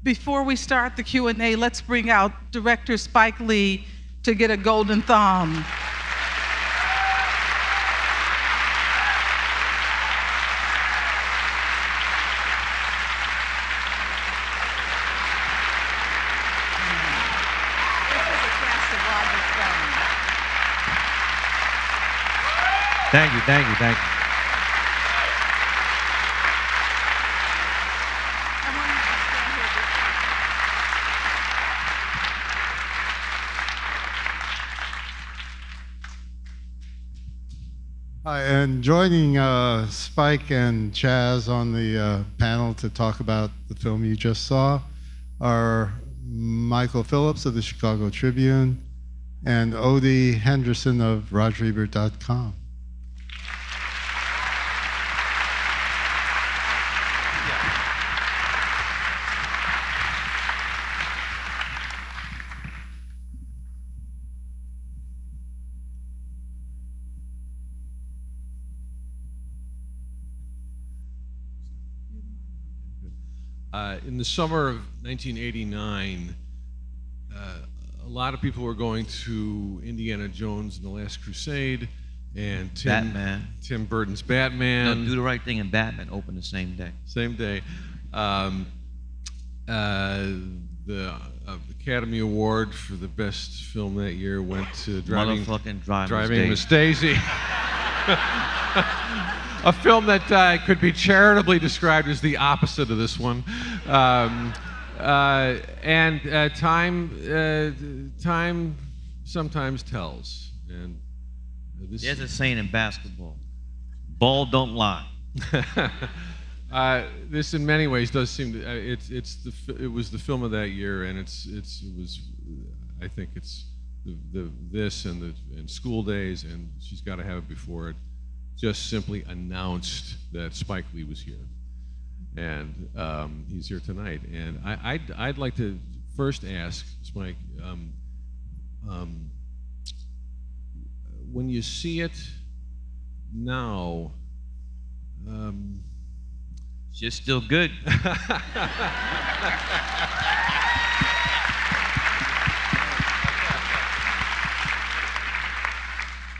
Before we start the Q&A, let's bring out Director Spike Lee to get a golden thumb. Thank you, thank you, thank you. Hi, and joining Spike and Chaz on the panel to talk about the film you just saw are Michael Phillips of the Chicago Tribune and Odie Henderson of RogerEbert.com. In the summer of 1989, a lot of people were going to Indiana Jones and the Last Crusade and Tim Burton's Batman. No, Do the Right Thing and Batman opened the same day. Same day. The Academy Award for the best film that year went to Driving Miss Daisy. A film that could be charitably described as the opposite of this one. Time sometimes tells. And there's a saying in basketball: ball don't lie. This, in many ways, does seem to. It was the film of that year, and it was. I think it's this and School Days, and She's Got to Have It Before It. Just simply announced that Spike Lee was here, and he's here tonight. And I'd like to first ask Spike, when you see it now, it's still good.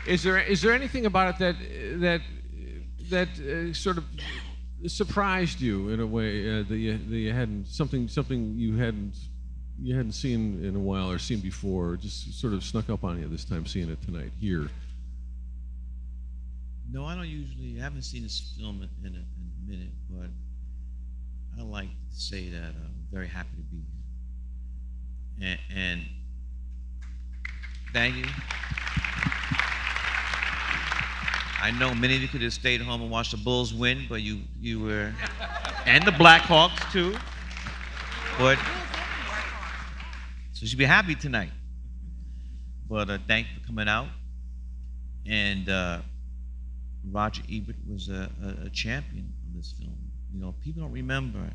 Is there anything about it that sort of surprised you in a way that you hadn't something you hadn't seen in a while or seen before, or just sort of snuck up on you this time seeing it tonight here? No, I haven't seen this film in a minute, but I like to say that I'm very happy to be here. And thank you. I know many of you could have stayed home and watched the Bulls win, but you were, and the Blackhawks too. But so you should be happy tonight. But thank you for coming out. And Roger Ebert was a champion of this film. You know, people don't remember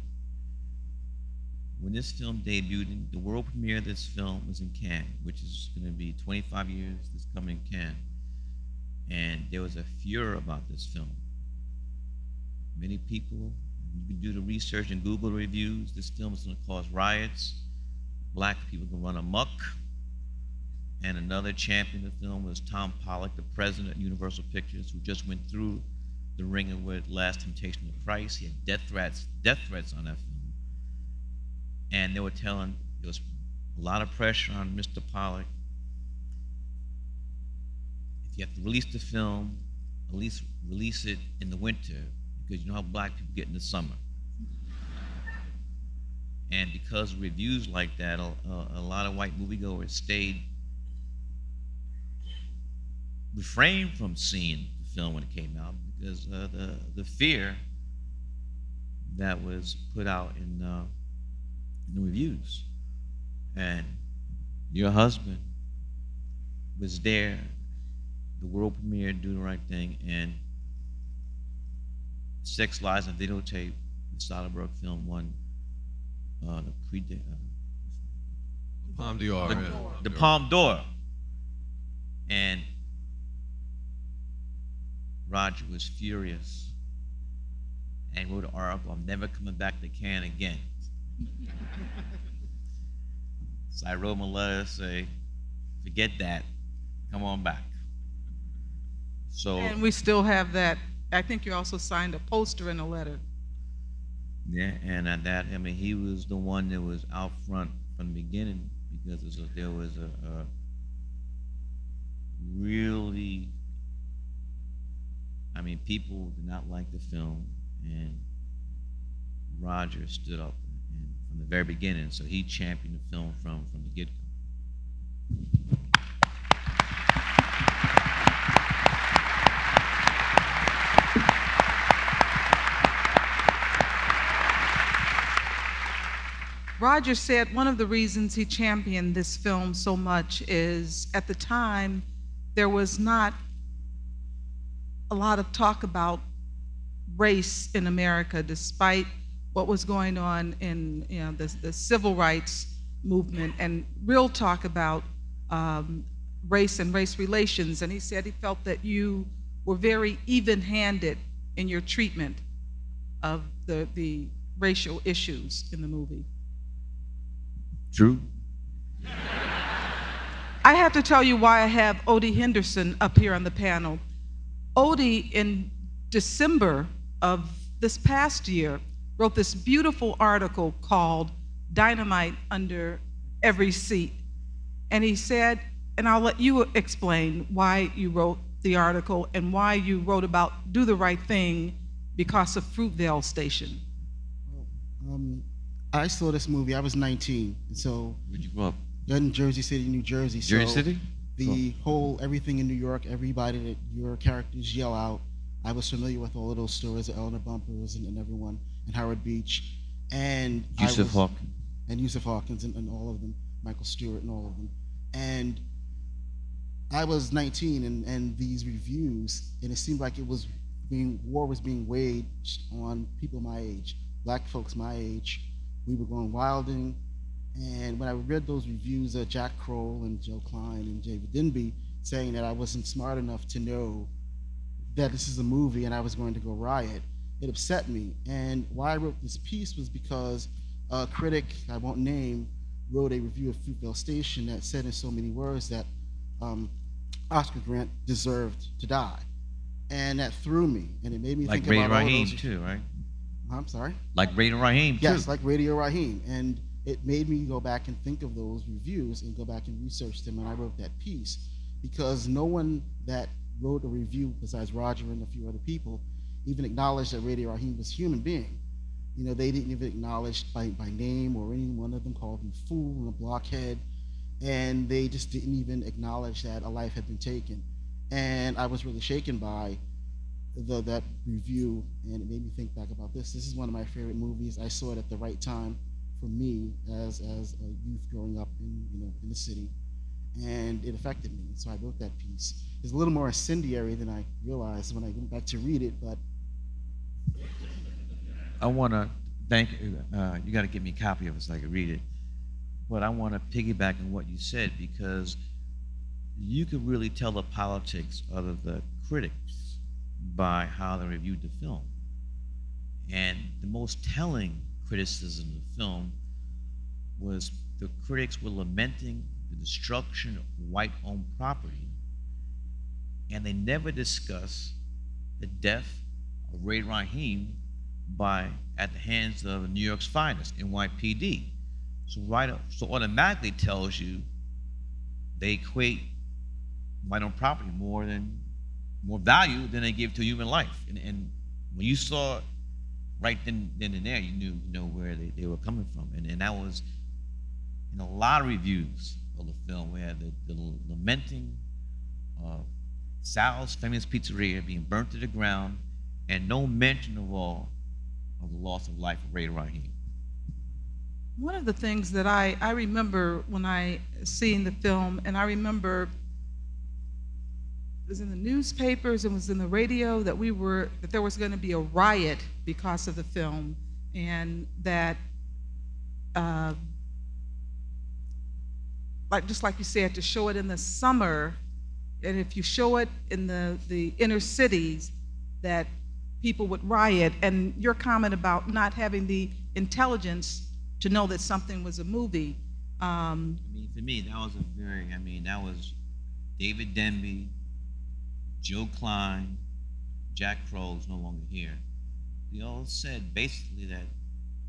when this film debuted. The world premiere of this film was in Cannes, which is going to be 25 years this coming Cannes. And there was a furor about this film. Many people, you can do the research and Google reviews, this film is going to cause riots. Black people can run amok. And another champion of the film was Tom Pollock, the president of Universal Pictures, who just went through the ringer with Last Temptation of Christ. He had death threats on that film. And they were telling, there was a lot of pressure on Mr. Pollock. If you have to release the film, at least release it in the winter, because you know how black people get in the summer. And because of reviews like that, a lot of white moviegoers refrained from seeing the film when it came out because the fear that was put out in the reviews. And your husband was there, the world premiere, Do the Right Thing, and Sex, Lies, and Videotape, the Soderbergh film, won the Palme d'Or. The Palme d'Or. And Roger was furious and wrote an article, "I'm never coming back to Cannes again." So I wrote him a letter say, forget that, come on back. So And we still have that. I think you also signed a poster and a letter. yeah, and at that, I mean, he was the one that was out front from the beginning because there was a really, I mean, people did not like the film, and Roger stood up and from the very beginning, so he championed the film from the get-go. Roger said one of the reasons he championed this film so much is at the time there was not a lot of talk about race in America, despite what was going on in the civil rights movement and real talk about race and race relations. And he said he felt that you were very even-handed in your treatment of the racial issues in the movie. True. I have to tell you why I have Odie Henderson up here on the panel. Odie, in December of this past year, wrote this beautiful article called Dynamite Under Every Seat. And he said, and I'll let you explain why you wrote the article and why you wrote about Do the Right Thing because of Fruitvale Station. I saw this movie, I was 19, and so Where'd you grow up? in Jersey City, New Jersey. Jersey So City? the whole, everything in New York, everybody that your characters yell out, I was familiar with all of those stories, the Eleanor Bumpers and everyone, and Howard Beach, and Yusuf Hawkins. and Yusuf Hawkins and all of them, Michael Stewart and all of them. And I was 19 and these reviews, and it seemed like war was being waged on people my age, black folks my age. We were going wilding, and when I read those reviews of Jack Kroll and Joe Klein and David Denby saying that I wasn't smart enough to know that this is a movie and I was going to go riot, it upset me. And why I wrote this piece was because a critic I won't name wrote a review of Fruitvale Station that said in so many words that Oscar Grant deserved to die, and that threw me, and it made me Like think Ray about all Raheem those. too, right? I'm sorry. Like Ray Raheem too. Yes, like Radio Raheem, and it made me go back and think of those reviews and go back and research them, and I wrote that piece because no one that wrote a review besides Roger and a few other people even acknowledged that Radio Raheem was a human being. You know, they didn't even acknowledge by name, or any one of them called him a fool and a blockhead, and they just didn't even acknowledge that a life had been taken. And I was really shaken by that review, and it made me think back about this. This is one of my favorite movies. I saw it at the right time for me as a youth growing up in the city, and it affected me. So I wrote that piece. It's a little more incendiary than I realized when I went back to read it, but I want to thank you. Got to give me a copy of it so I can read it. But I want to piggyback on what you said, because you could really tell the politics of the critics by how they reviewed the film. And the most telling criticism of the film was the critics were lamenting the destruction of white-owned property, and they never discussed the death of Ray Raheem at the hands of New York's finest, NYPD. So automatically tells you they equate white-owned property more value than they give to human life. And when you saw it right then and there, you knew where they were coming from. And that was in a lot of reviews of the film, where the lamenting of Sal's famous pizzeria being burnt to the ground, and no mention of all of the loss of life of Ray Raheem. One of the things that I remember when I seen the film, and I remember it was in the newspapers, it was in the radio, that there was going to be a riot because of the film, and that just like you said, to show it in the summer, and if you show it in the inner cities, that people would riot. And your comment about not having the intelligence to know that something was a movie. I mean, for me, that was that was David Denby, Joe Klein, Jack Crow's no longer here. They all said basically that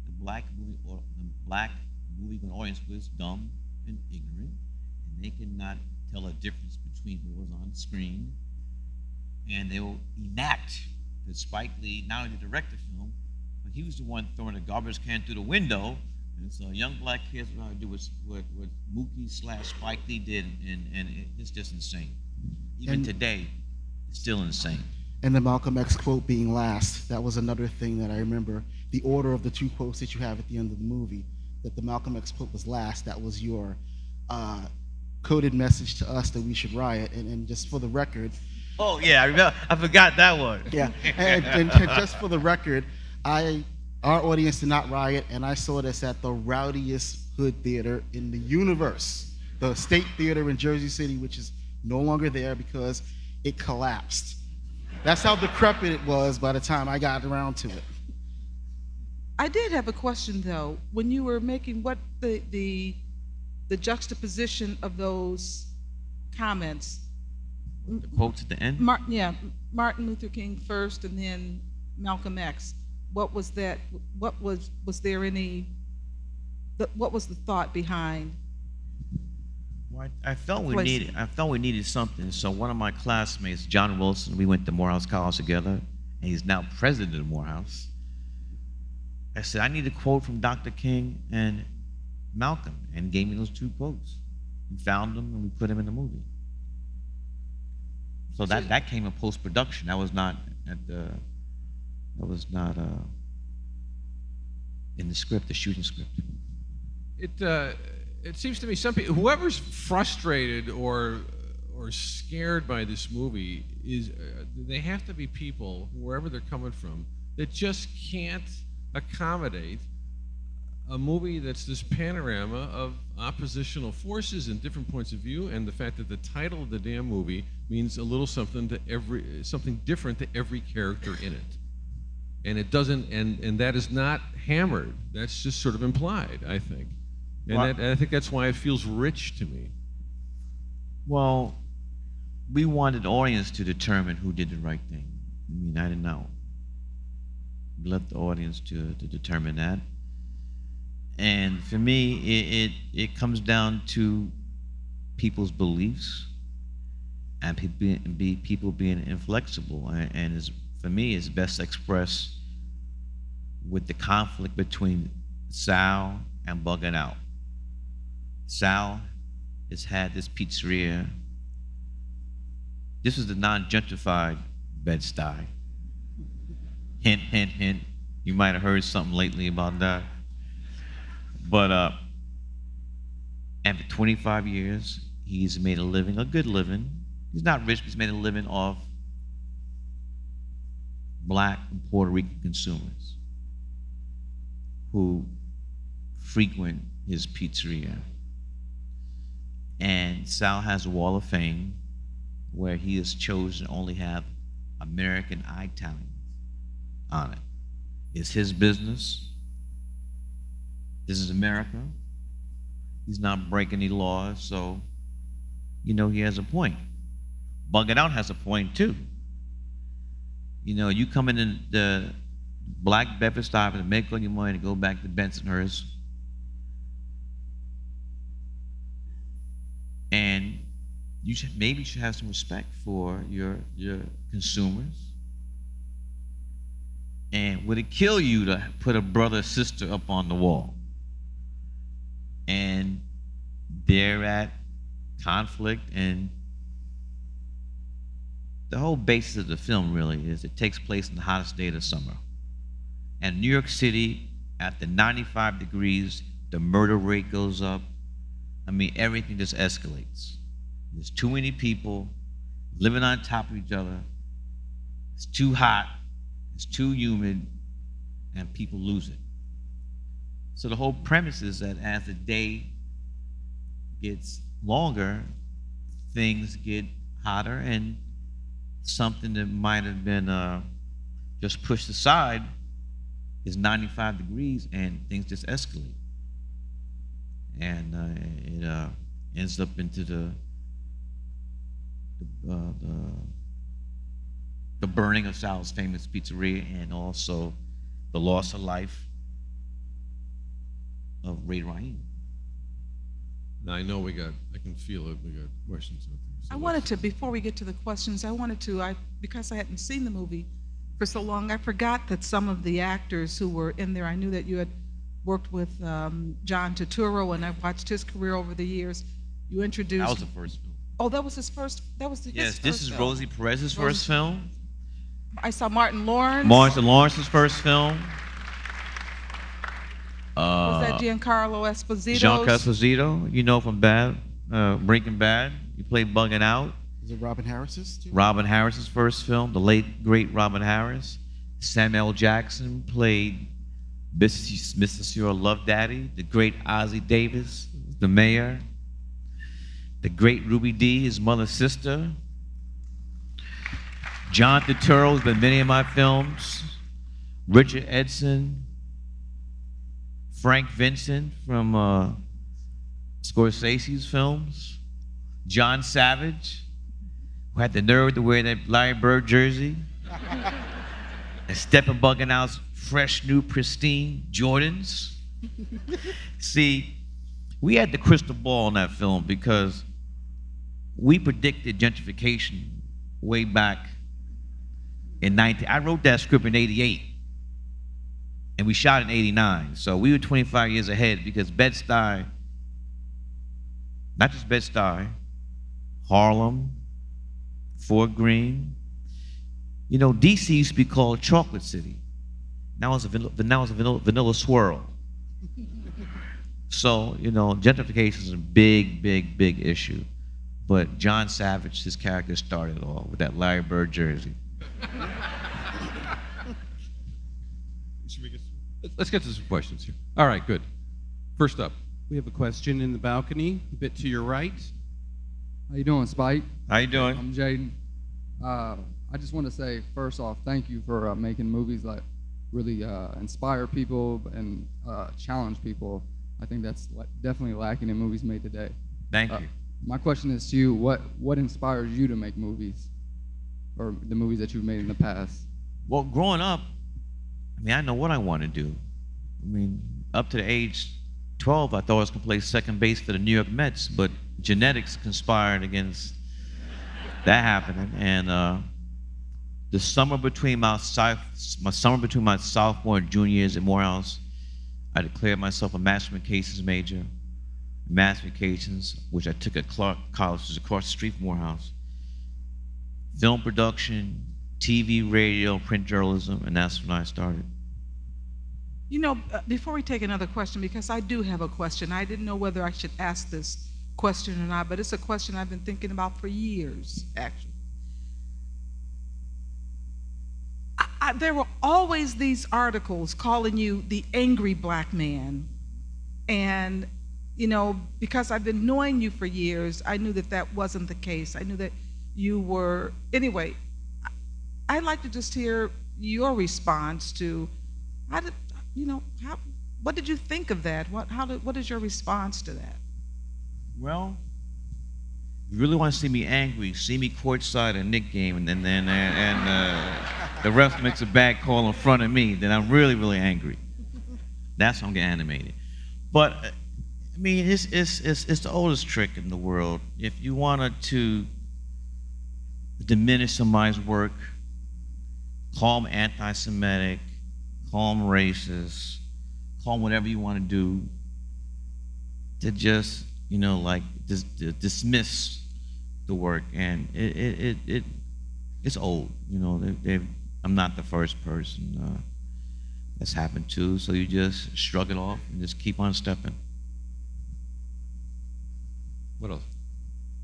the black movie going audience was dumb and ignorant, and they could not tell a difference between what was on the screen, and they will enact. Because Spike Lee not only directed the film, but he was the one throwing a garbage can through the window. And so young black kids were trying to do what Mookie / Spike Lee did, and it's just insane. Even today, it's still insane. And the Malcolm X quote being last, that was another thing that I remember. The order of the two quotes that you have at the end of the movie, that the Malcolm X quote was last, that was your coded message to us that we should riot. And just for the record. Oh, yeah, I remember. I forgot that one. Yeah, and just for the record, our audience did not riot, and I saw this at the rowdiest hood theater in the universe, the State Theater in Jersey City, which is no longer there because it collapsed. That's how decrepit it was by the time I got around to it. I did have a question though. When you were making what the juxtaposition of those comments, The quotes at the end? Martin Luther King first, and then Malcolm X. What was that? What was there any? What was the thought behind? Well, I felt we needed something. So one of my classmates, John Wilson, we went to Morehouse College together, and he's now president of Morehouse. I said, I need a quote from Dr. King and Malcolm, and gave me those two quotes. We found them and we put them in the movie. So that came in post-production. That was not in the script, the shooting script. It seems to me some people, whoever's frustrated or scared by this movie is they have to be people, wherever they're coming from, that just can't accommodate a movie that's this panorama of oppositional forces and different points of view, and the fact that the title of the damn movie means a little something different to every character in it. And it doesn't, and that is not hammered. That's just sort of implied, I think. And I think that's why it feels rich to me. Well, we wanted the audience to determine who did the right thing. I mean, I didn't know. We left the audience to determine that. And for me, it comes down to people's beliefs and people being inflexible. And for me, it's best expressed with the conflict between Sal and Bugging Out. Sal has had this pizzeria. This was the non-gentrified Bed-Stuy. Hint, hint, hint. You might have heard something lately about that. But, and for 25 years, he's made a living, a good living. He's not rich, but he's made a living off black and Puerto Rican consumers who frequent his pizzeria. And Sal has a wall of fame where he has chosen to only have American Italians on it. It's his business. This is America. He's not breaking any laws, so he has a point. Bugging Out has a point too. You come in the black beverage stop and make all your money to go back to Bensonhurst, and you maybe should have some respect for your consumers. And would it kill you to put a brother or sister up on the wall? And they're at conflict, and the whole basis of the film really is it takes place in the hottest day of the summer. And New York City, after 95 degrees, the murder rate goes up. I mean, everything just escalates. There's too many people living on top of each other. It's too hot, it's too humid, and people lose it. So the whole premise is that as the day gets longer, things get hotter, and something that might have been just pushed aside is 95 degrees, and things just escalate. and it ends up into the burning of Sal's famous pizzeria, and also the loss of life of Ray Rahim. Now I know I can feel it. We got questions out there. So I wanted to, before we get to the questions, because I hadn't seen the movie for so long, I forgot that some of the actors who were in there, I knew that you had worked with John Turturro, and I've watched his career over the years. You introduced. That was the first film. Oh, that was his first. That was his Yes, first this is film. Rosie Perez's first film. I saw Martin Lawrence. Martin Lawrence's first film. Was that Giancarlo Esposito's? Giancarlo Esposito, you know from Breaking Bad. He played Bugging Out. Is it Robin Harris's too? Robin Harris's first film, the late great Robin Harris. Samuel L. Jackson played Mr. Love Daddy. The great Ozzie Davis, the mayor. The great Ruby Dee, his mother's sister. John Turturro's been in many of my films. Richard Edson. Frank Vincent from Scorsese's films. John Savage, who had the nerve to wear that Larry Bird jersey. And Stephen Bugging Out's fresh, new, pristine Jordans. See, we had the crystal ball in that film because we predicted gentrification way back in I wrote that script in '88. And we shot in '89, so we were 25 years ahead because Bed-Stuy, not just Bed-Stuy, Harlem, Fort Greene. You know, DC used to be called Chocolate City. Now it's a vanilla swirl. So, you know, gentrification is a big, big, big issue. But John Savage, his character, started it all with that Larry Bird jersey. Let's get to some questions here. All right, good. First up. We have a question in the balcony, a bit to your right. How you doing, Spike? How you doing? I'm Jaden. I just want to say, first off, thank you for making movies that really inspire people and challenge people. I think that's definitely lacking in movies made today. Thank you. My question is to you, what inspires you to make movies, or the movies that you've made in the past? Well, growing up, I mean, I know what I want to do. I mean, up to the age 12, I thought I was going to play second base for the New York Mets, but genetics conspired against that happening. And the summer between my sophomore and junior years at Morehouse, I declared myself a mass communications major, mass communications, which I took at Clark College, which is across the street from Morehouse. Film production, TV, radio, print journalism, and that's when I started. You know, before we take another question, because I do have a question. I didn't know whether I should ask this question or not, but it's a question I've been thinking about for years, actually. There were always these articles calling you the angry black man. And, you know, because I've been knowing you for years, I knew that that wasn't the case. I knew that you were, anyway, I'd like to just hear your response to, what did you think of that? What is your response to that? Well, if you really want to see me angry, see me courtside at a Knick game, and the ref makes a bad call in front of me, then I'm really, really angry. That's when I'm getting animated. But I mean, it's the oldest trick in the world. If you wanted to diminish somebody's work, call them anti-Semitic, call them racist, call them whatever you want to do, to just, dismiss the work. And it's old. I'm not the first person that's happened to, so you just shrug it off and just keep on stepping. What else?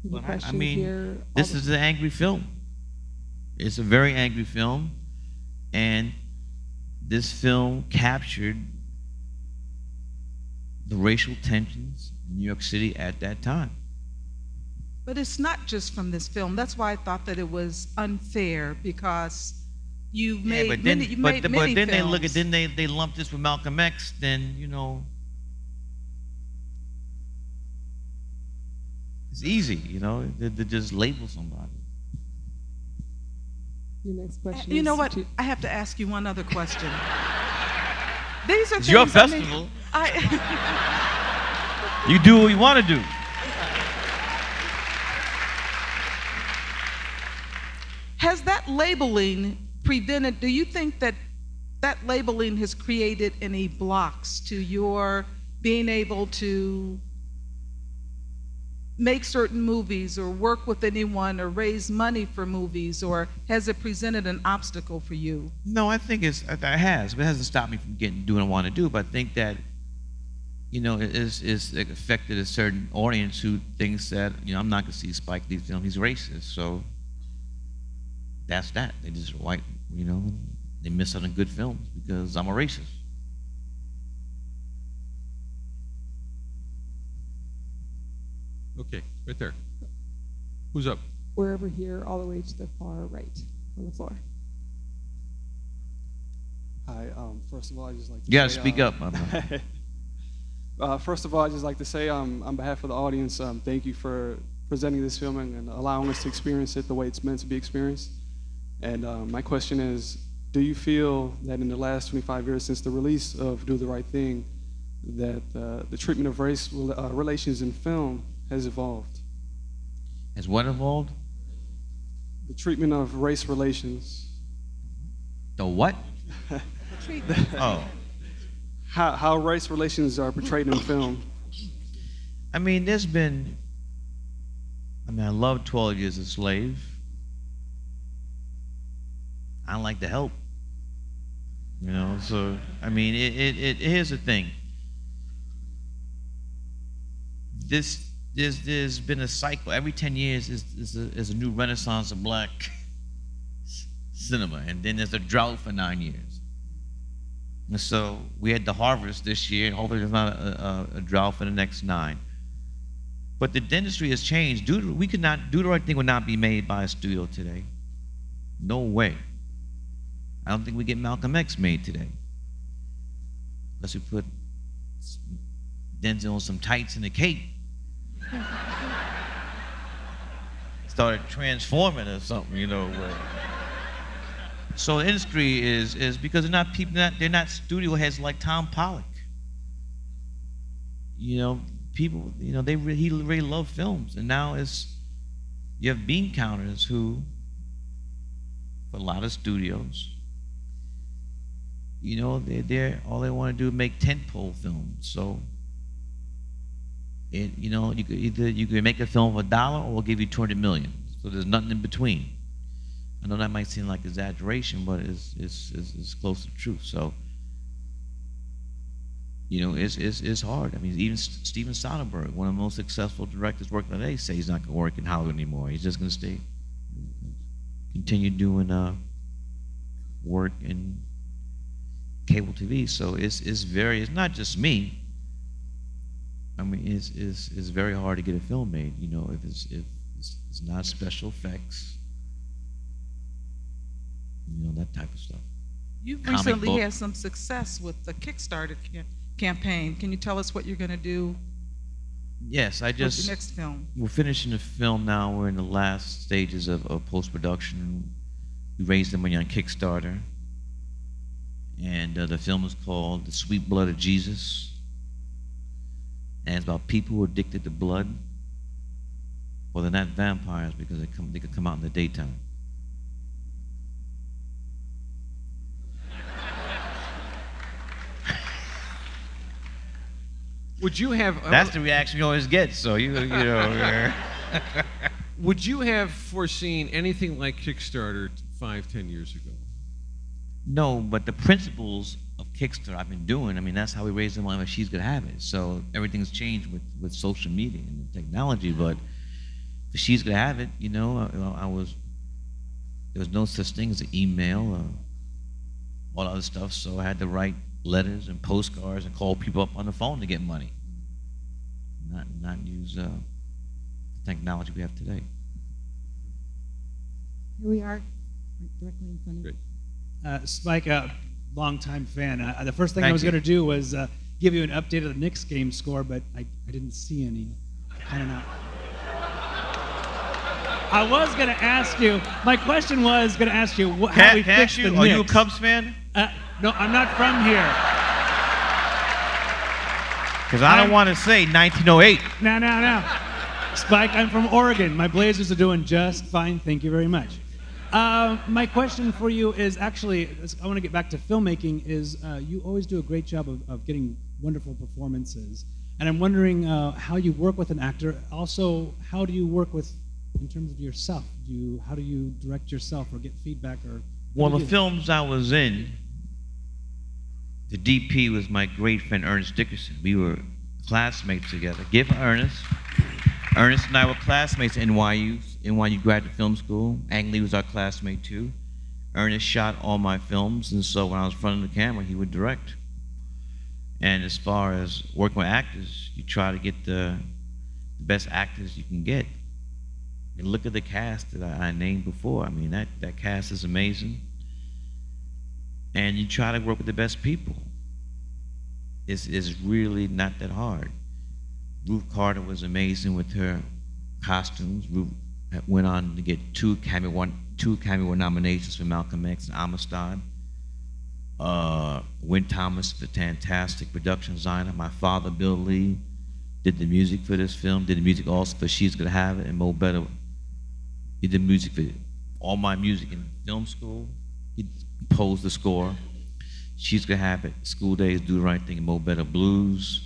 But I mean, this is an angry film. It's a very angry film, and this film captured the racial tensions in New York City at that time. But it's not just from this film. That's why I thought that it was unfair, because you've made many films. But then they look at, they lump this with Malcolm X, then, It's easy, you know, to just label somebody. Your next question. You is know what? to- I have to ask you one other question. These are It's your things, I mean, festival. I You do what you want to do. Has that labeling prevented, do you think that that labeling has created any blocks to your being able to make certain movies or work with anyone or raise money for movies, or has it presented an obstacle for you? No, I think it has, but it hasn't stopped me from doing what I want to do. But I think that, you know, it's like affected a certain audience who thinks that, you know, I'm not going to see Spike Lee's film, he's racist. So that's that. They just white, you know, they miss out on good films because I'm a racist. Okay, right there. Who's up? We're over here, all the way to the far right on the floor. Hi. First of all, I just like to You got to say, speak up, my man. First of all, I just like to say, on behalf of the audience, thank you for presenting this film and allowing us to experience it the way it's meant to be experienced. And my question is, do you feel that in the last 25 years since the release of Do the Right Thing, that the treatment of race relations in film has evolved? Has what evolved? The treatment of race relations. The what? Oh. How race relations are portrayed in film. I mean, I love 12 Years a Slave. I like to help. You know, so, I mean, here's the thing. There's been a cycle. Every 10 years is a new renaissance of black cinema, and then there's a drought for 9 years. And so we had the harvest this year, and hopefully there's not a drought for the next 9. But the industry has changed. Do the Right Thing would not be made by a studio today. No way. I don't think we get Malcolm X made today. Unless we put Denzel on some tights and a cape. Started transforming or something, you know. So the industry is because they're not studio heads like Tom Pollock. You know, people, you know, he really love films, and now you have bean counters who, for a lot of studios, you know, they're all they want to do is make tentpole films. So, you know, you could make a film for $1 or we'll give you 200 million. So there's nothing in between. I know that might seem like exaggeration, but it's close to the truth. So, you know, it's hard. I mean, even Steven Soderbergh, one of the most successful directors working today, says he's not going to work in Hollywood anymore. He's just going to continue doing work in cable TV. So it's not just me. I mean, it's very hard to get a film made. You know, if it's not special effects, you know, that type of stuff. You've Comic recently book. had some success with the Kickstarter campaign. Can you tell us what you're going to do Yes, with your next film? we're finishing the film now. We're in the last stages of post-production. We raised the money on Kickstarter. And the film is called The Sweet Blood of Jesus. And it's about people who are addicted to blood. Well, they're not vampires because they could come out in the daytime. Would you have? That's the reaction you always get. So you know. Would you have foreseen anything like Kickstarter 5-10 years ago? No, but the principles of Kickstarter I've been doing. I mean, that's how we raise the money. She's gonna have it. So everything's changed with social media and the technology. But if she's gonna have it, you know, there was no such thing as an email or all other stuff. So I had to write letters and postcards and call people up on the phone to get money. Not use the technology we have today. Here we are, right directly in front of you. Great. Spike, a longtime fan. The first thing I Thank was you. going to do was give you an update of the Knicks game score, but I didn't see any. I don't know. I was going to ask you. My question was going to ask you how we fix the Knicks. Are you a Cubs fan? No, I'm not from here. Because I don't want to say 1908. No. Spike, I'm from Oregon. My Blazers are doing just fine. Thank you very much. My question for you is actually, I want to get back to filmmaking, is you always do a great job of getting wonderful performances. And I'm wondering how you work with an actor. Also, how do you work with, in terms of yourself? How do you direct yourself or get feedback? Well, the films I was in, the DP was my great friend Ernest Dickerson. We were classmates together. Give Ernest. Ernest and I were classmates at NYU Graduate Film School. Ang Lee was our classmate too. Ernest shot all my films, and so when I was in front of the camera, he would direct. And as far as working with actors, you try to get the best actors you can get. And look at the cast that I named before. I mean, that cast is amazing. And you try to work with the best people. It's really not that hard. Ruth Carter was amazing with her costumes. Ruth went on to get two Academy Award nominations for Malcolm X and Amistad. Wynn Thomas, the fantastic production designer. My father, Bill Lee, did the music for this film, did the music also for She's Gonna Have It, and Mo Better. He did music for all my music in film school. He composed the score. She's Gonna Have It, School Days, Do the Right Thing, and Mo Better Blues.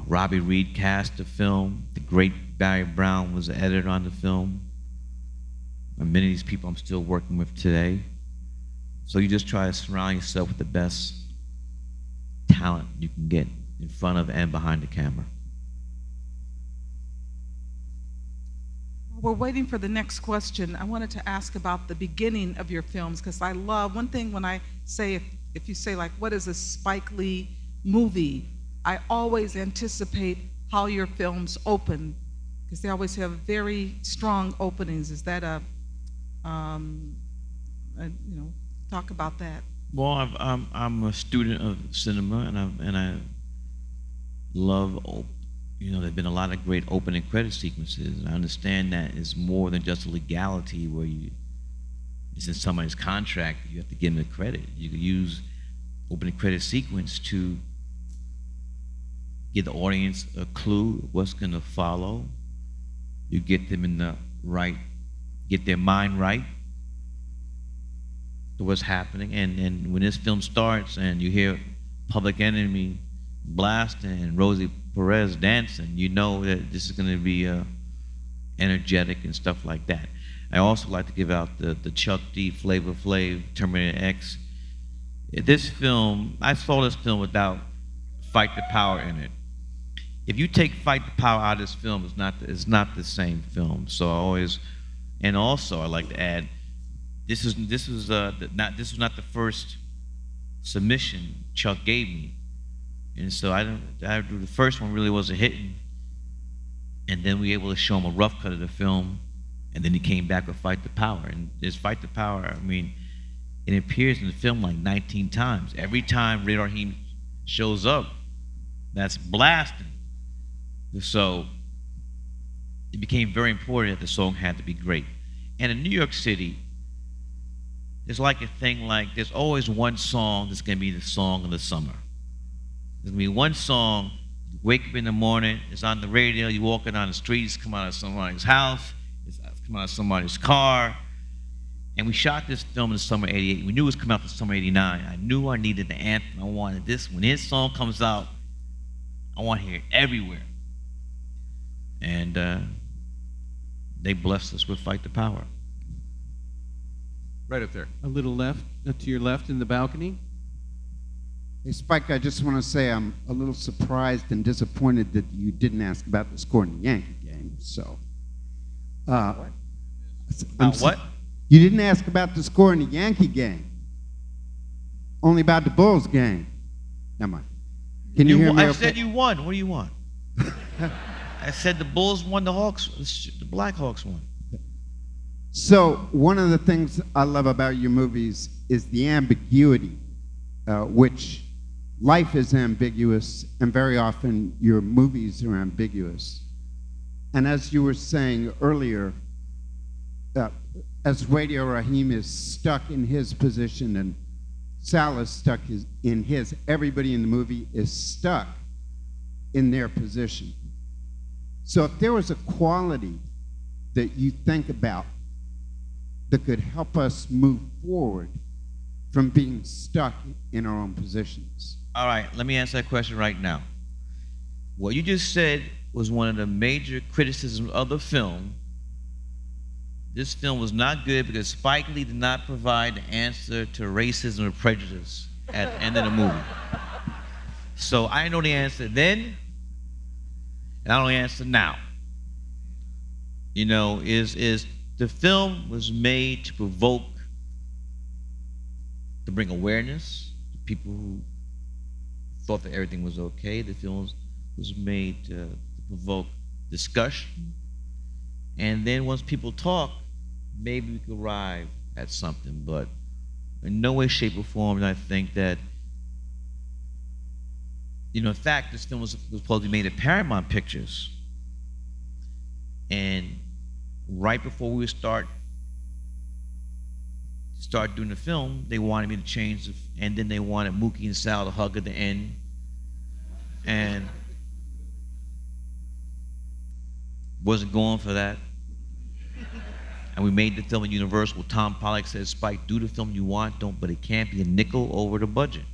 Robbie Reed cast the film. The great Barry Brown was the editor on the film. And many of these people I'm still working with today. So you just try to surround yourself with the best talent you can get in front of and behind the camera. We're waiting for the next question. I wanted to ask about the beginning of your films, because I love, one thing when I say, if you say like, what is a Spike Lee movie, I always anticipate how your films open, because they always have very strong openings. Is that talk about that. Well, I'm a student of cinema, and I love, there've been a lot of great opening credit sequences. And I understand that it's more than just a legality where it's in somebody's contract. You have to give them the credit. You can use opening credit sequence to give the audience a clue what's going to follow. You get them in get their mind right to what's happening. And when this film starts and you hear Public Enemy blasting and Rosie Perez dancing, you know that this is going to be energetic and stuff like that. I also like to give out the Chuck D, Flavor Flav, Terminator X. This film, I saw this film without Fight the Power in it. If you take Fight the Power out of this film, it's not the same film. So I like to add, this was not the first submission Chuck gave me, and so the first one really wasn't hitting, and then we were able to show him a rough cut of the film, and then he came back with Fight the Power. And this Fight the Power, I mean, it appears in the film like 19 times. Every time Ray Raheem shows up, that's blasting. So it became very important that the song had to be great. And in New York City, there's like a thing like, there's always one song that's going to be the song of the summer. There's going to be one song, you wake up in the morning, it's on the radio, you're walking down the street, it's come out of somebody's house, it's come out of somebody's car. And we shot this film in the summer of '88. We knew it was coming out for summer '89. I knew I needed the anthem. I wanted this. When his song comes out, I want to hear it everywhere. And they blessed us with Fight the Power. Right up there. A little left, to your left in the balcony. Hey, Spike, I just want to say I'm a little surprised and disappointed that you didn't ask about the score in the Yankee game. So, what? You didn't ask about the score in the Yankee game. Only about the Bulls game. Never mind. Can you hear me? I said you won. What do you want? I said the Bulls won, the Blackhawks won. So one of the things I love about your movies is the ambiguity, which life is ambiguous, and very often your movies are ambiguous. And as you were saying earlier, as Radio Rahim is stuck in his position and Sal is stuck in his, everybody in the movie is stuck in their position. So if there was a quality that you think about that could help us move forward from being stuck in our own positions. All right, let me answer that question right now. What you just said was one of the major criticisms of the film. This film was not good because Spike Lee did not provide the answer to racism or prejudice at the end of the movie. So I know the answer then, and I know the answer now. You know, is the film was made to provoke, to bring awareness to people who thought that everything was okay. The film was made to provoke discussion. And then once people talk, maybe we could arrive at something. But in no way, shape, or form, I think that, you know, in fact, this film was supposed to be made at Paramount Pictures. And right before we would start doing the film, they wanted me to change, and then they wanted Mookie and Sal to hug at the end. And wasn't going for that. And we made the film at Universal. Tom Pollack said, Spike, do the film you want, but it can't be a nickel over the budget.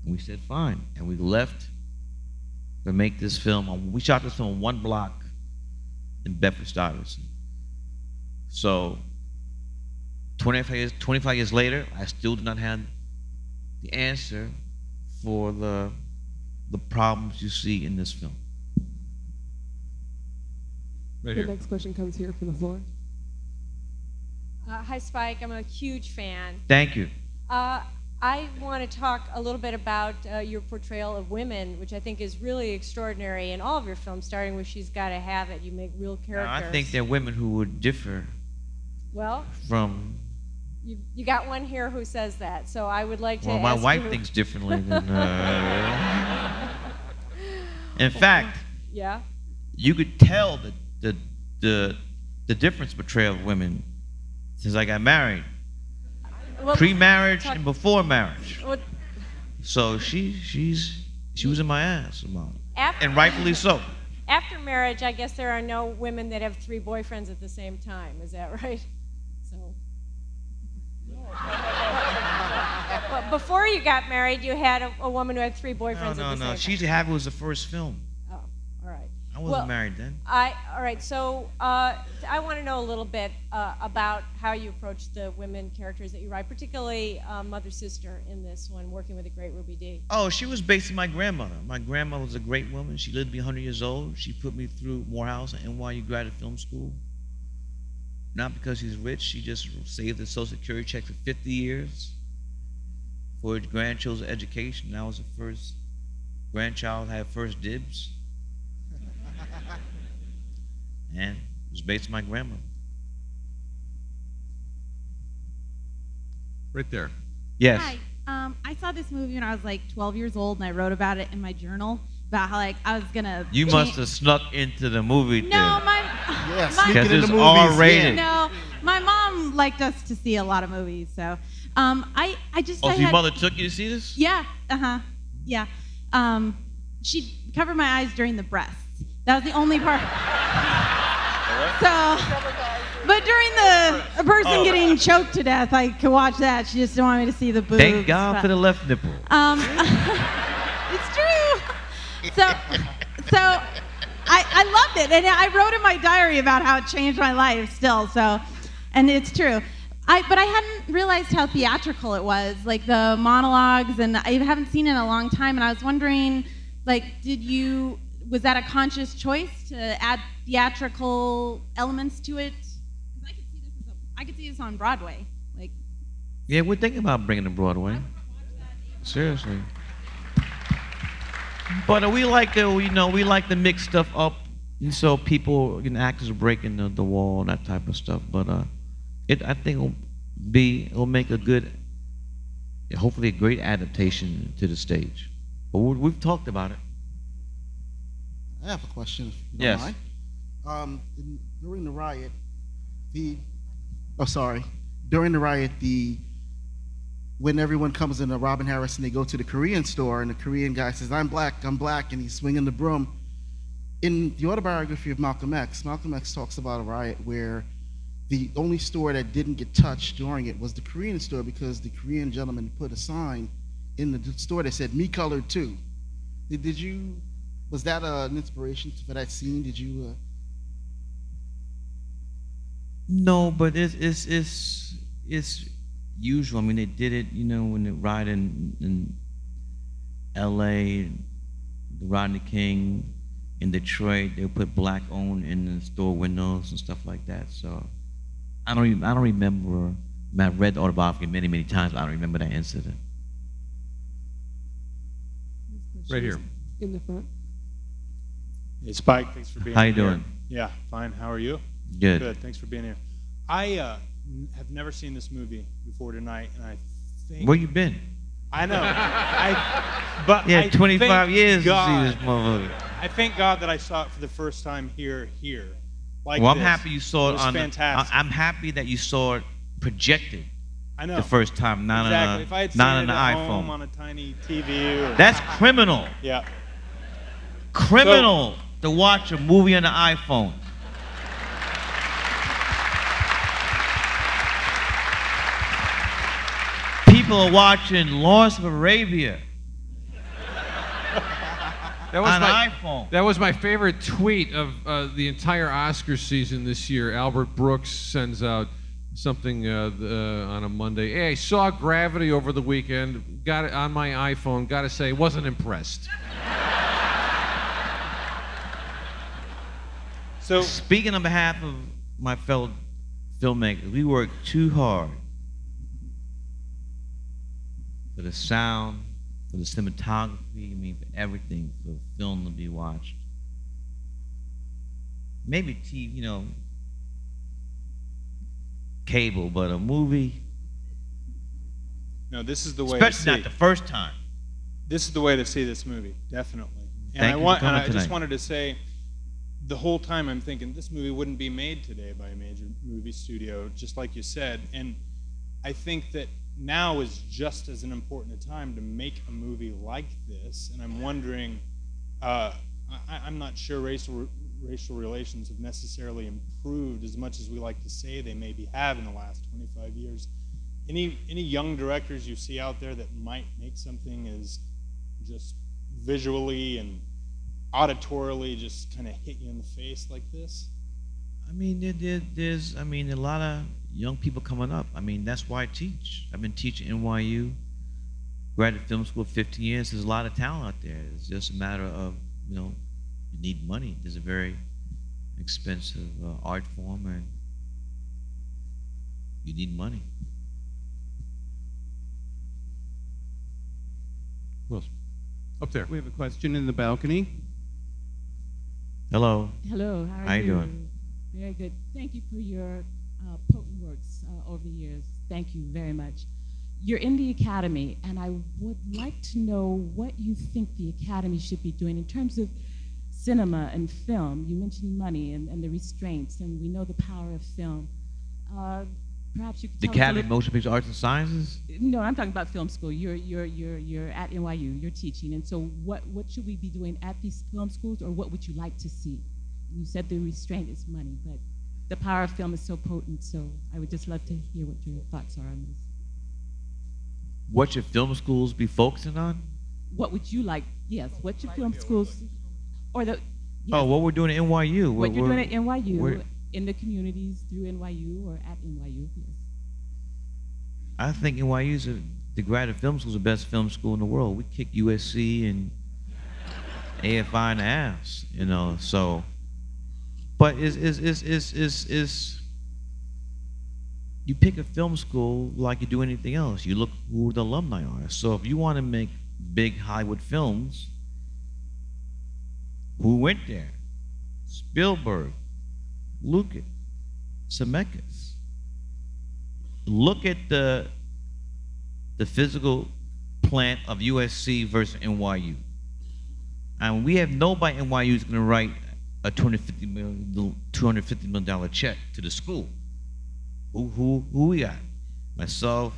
And we said, fine. And we left to make this film. We shot this film on one block in Bedford-Stuyvesant. So 25 years later, I still do not have the answer for the problems you see in this film. Right The here. next question comes here from the floor. Hi, Spike. I'm a huge fan. Thank you. I want to talk a little bit about your portrayal of women, which I think is really extraordinary in all of your films, starting with She's Gotta Have It. You make real characters. Now, I think there are women who would differ Well, from. you got one here who says that, so I would like to Well, my ask wife you... thinks differently than. In fact, Yeah? you could tell the difference portrayal of women since I got married. Well, Pre-marriage and before marriage. Well, So she was in my ass about it. After- And rightfully so. After marriage, I guess there are no women that have 3 boyfriends at the same time. Is that right? So. Well, before you got married, you had a woman who had 3 boyfriends at the same time. She's Happy was the first film. Oh, all right. I wasn't married then. All right. So I want to know a little bit about how you approach the women characters that you write, particularly Mother Sister in this one, working with the great Ruby Dee. Oh, she was based on my grandmother. My grandmother was a great woman. She lived to be 100 years old. She put me through Morehouse and NYU Graduate Film School. Not because she's rich. She just saved the Social Security check for 50 years for her grandchildren's education. I was the first grandchild to have first dibs. And it was based on my grandmother. Right there. Yes. Hi. I saw this movie when I was like 12 years old, and I wrote about it in my journal about how like I was gonna. You must have snuck into the movie No, theater. Because it's R-rated. No, my mom liked us to see a lot of movies, so I just. Oh, I so your had, mother took you to see this? Yeah. Yeah. She covered my eyes during the breasts. That was the only part. So, but during a person getting choked to death, I could watch that. She just didn't want me to see the boobs. Thank God for the left nipple. It's true. So I loved it, and I wrote in my diary about how it changed my life still. So, and it's true. But I hadn't realized how theatrical it was, like the monologues, and I haven't seen it in a long time. And I was wondering, like, was that a conscious choice to add theatrical elements to it? Because I could see this on Broadway. Like. Yeah, we're thinking about bringing it to Broadway. Seriously. But we like to mix stuff up, and so people, actors are breaking the wall and that type of stuff. But I think it'll make a good, hopefully a great adaptation to the stage. But we've talked about it. I have a question, if you don't Yes. mind. During the riot, oh sorry, during the riot, when everyone comes into Robin Harris and they go to the Korean store and the Korean guy says, I'm black, and he's swinging the broom. In the autobiography of Malcolm X talks about a riot where the only store that didn't get touched during it was the Korean store, because the Korean gentleman put a sign in the store that said, "Me colored too." Was that an inspiration for that scene? Did you? No, but it's usual. I mean, they did it, when they riot in L.A., the Rodney King in Detroit, they put black owned in the store windows and stuff like that. So I don't remember. I've read the autobiography many times, but I don't remember that incident. Right here. In the front. Hey, Spike, thanks for being here. How you doing? Yeah, fine. How are you? Good. Good. Thanks for being here. I have never seen this movie before tonight, and I think. Where you been? I know. But yeah, I 25 thank years God, to see this motherfucker. I thank God that I saw it for the first time here. Like Well, I'm this. happy you saw it, was on fantastic. I'm happy that you saw it projected. I know. The first time, not exactly. If I had on seen the it at iPhone. home on a tiny TV. That's criminal. Yeah. Criminal to watch a movie on the iPhone. People are watching Lawrence of Arabia That was on my iPhone. That was my favorite tweet of the entire Oscar season this year. Albert Brooks sends out something on a Monday. Hey, I saw Gravity over the weekend. Got it on my iPhone. Got to say, wasn't impressed. So, speaking on behalf of my fellow filmmakers, we worked too hard for the sound, for the cinematography, for everything, for film to be watched. Maybe TV, cable, but a movie. No, this is the way. Especially not the first time. This is the way to see this movie, definitely. And Thank you for coming I just tonight. wanted to say, the whole time I'm thinking this movie wouldn't be made today by a major movie studio, just like you said. And I think that now is just as an important a time to make a movie like this. And I'm wondering, I'm not sure racial relations have necessarily improved as much as we like to say they maybe have in the last 25 years. Any young directors you see out there that might make something as just visually and auditorily just kind of hit you in the face like this? I mean, there's a lot of young people coming up. I mean, that's why I teach. I've been teaching NYU, graduate film school 15 years. There's a lot of talent out there. It's just a matter of, you need money. There's a very expensive art form, and you need money. Who else? Up there. We have a question in the balcony. Hello. Hello, How you doing? Very good. Thank you for your potent works over the years. Thank you very much. You're in the Academy, and I would like to know what you think the Academy should be doing in terms of cinema and film. You mentioned money and the restraints, and we know the power of film. Perhaps you could The tell us a Academy of little- Motion Picture Arts and Sciences? No, I'm talking about film school. You're at NYU. You're teaching, and so what should we be doing at these film schools, or what would you like to see? You said the restraint is money, but the power of film is so potent. So I would just love to hear what your thoughts are on this. What should film schools be focusing on? What would you like? Yes. What should film schools, or the? Yes, Oh, what we're doing at NYU. what you're doing at NYU, we're- in the communities through NYU or at NYU. Yes. I think NYU's the graduate film school is the best film school in the world. We kick USC and AFI in the ass, So, but you pick a film school like you do anything else. You look who the alumni are. So if you want to make big Hollywood films, who went there? Spielberg, Lucas, Zemeckis. Look at the physical plant of USC versus NYU. And we have nobody at NYU who's going to write a $250 check to the school. Who we got? Myself,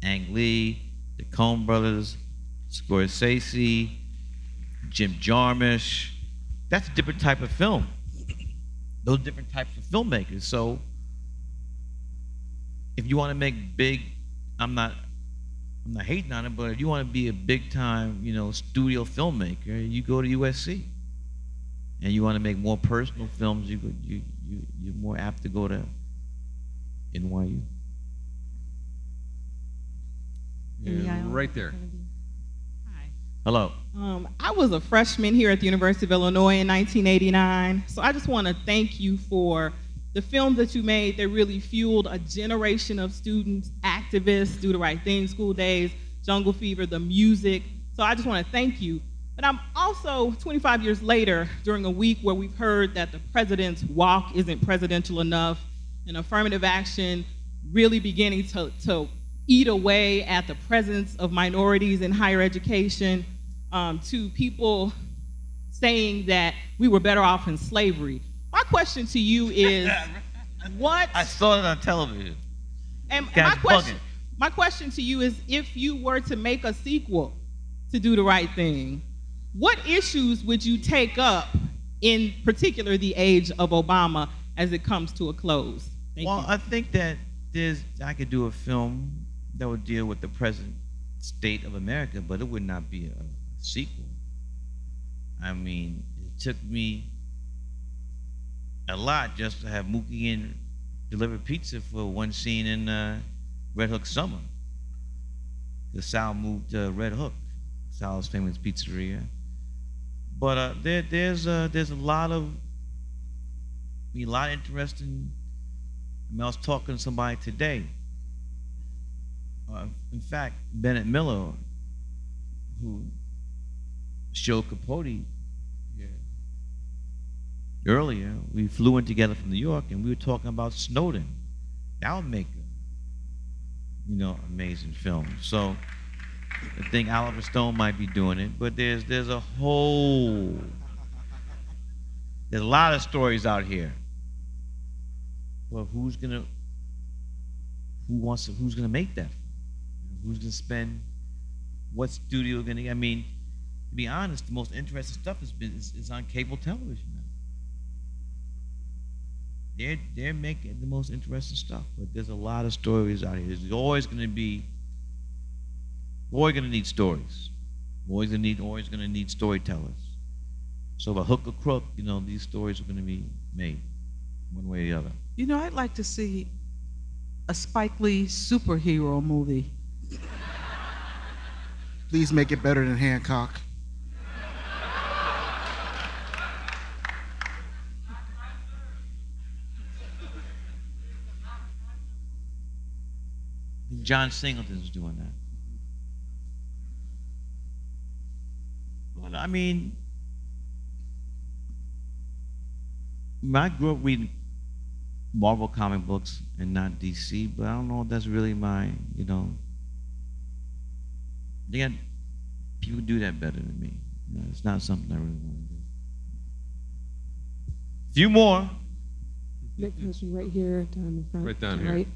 Ang Lee, the Coen Brothers, Scorsese, Jim Jarmusch. That's a different type of film. Those different types of filmmakers. So if you want to make big, I'm not hating on it, but if you want to be a big time, studio filmmaker, you go to USC. And you want to make more personal films, you're more apt to go to NYU. Yeah, right there. Hello. I was a freshman here at the University of Illinois in 1989, so I just want to thank you for the films that you made that really fueled a generation of students, activists, Do the Right Thing, School Days, Jungle Fever, the music. So I just want to thank you. But I'm also, 25 years later, during a week where we've heard that the president's walk isn't presidential enough, and affirmative action really beginning to eat away at the presence of minorities in higher education, to people saying that we were better off in slavery. My question to you is, what? I saw it on television. And my question to you is, if you were to make a sequel to Do the Right Thing, what issues would you take up, in particular the age of Obama, as it comes to a close? Thank you. I think that I could do a film that would deal with the present state of America, but it would not be a sequel. I mean, it took me a lot just to have Mookie in deliver pizza for one scene in Red Hook Summer. Because Sal moved to Red Hook, Sal's famous pizzeria. But there's a lot of interesting. I was talking to somebody today. In fact, Bennett Miller, who showed Capote here earlier, we flew in together from New York, and we were talking about Snowden. That would make amazing film. So I think Oliver Stone might be doing it, but there's a lot of stories out here. Well, who's gonna make that? Who's gonna spend? What studio gonna? I mean, to be honest, the most interesting stuff is on cable television now. They're making the most interesting stuff, but there's a lot of stories out here. There's always gonna need stories. Always gonna need storytellers. So by hook or crook, these stories are gonna be made one way or the other. I'd like to see a Spike Lee superhero movie. Please make it better than Hancock. John Singleton's doing that. Well, I mean, I grew up reading Marvel comic books and not DC, but I don't know if that's really my, they got people do that better than me. It's not something I really want to do. Few more. Next question right here, down in front. Right down here. Right.